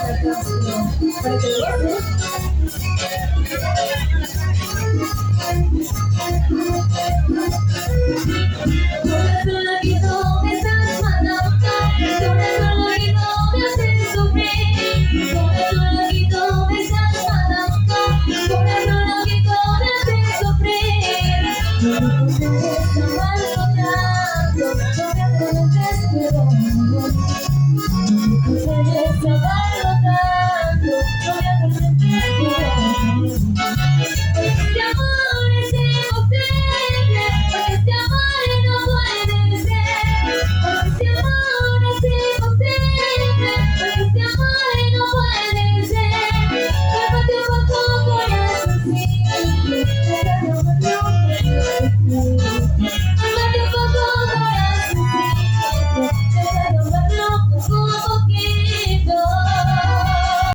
esta canción para que lo veas. Corazón latido me estás matando, corazón latido me haces sufrir, corazón latido me estás matando, corazón latido me haces sufrir. No me puedes amar tanto, no me puedes esperar, no me puedes amar.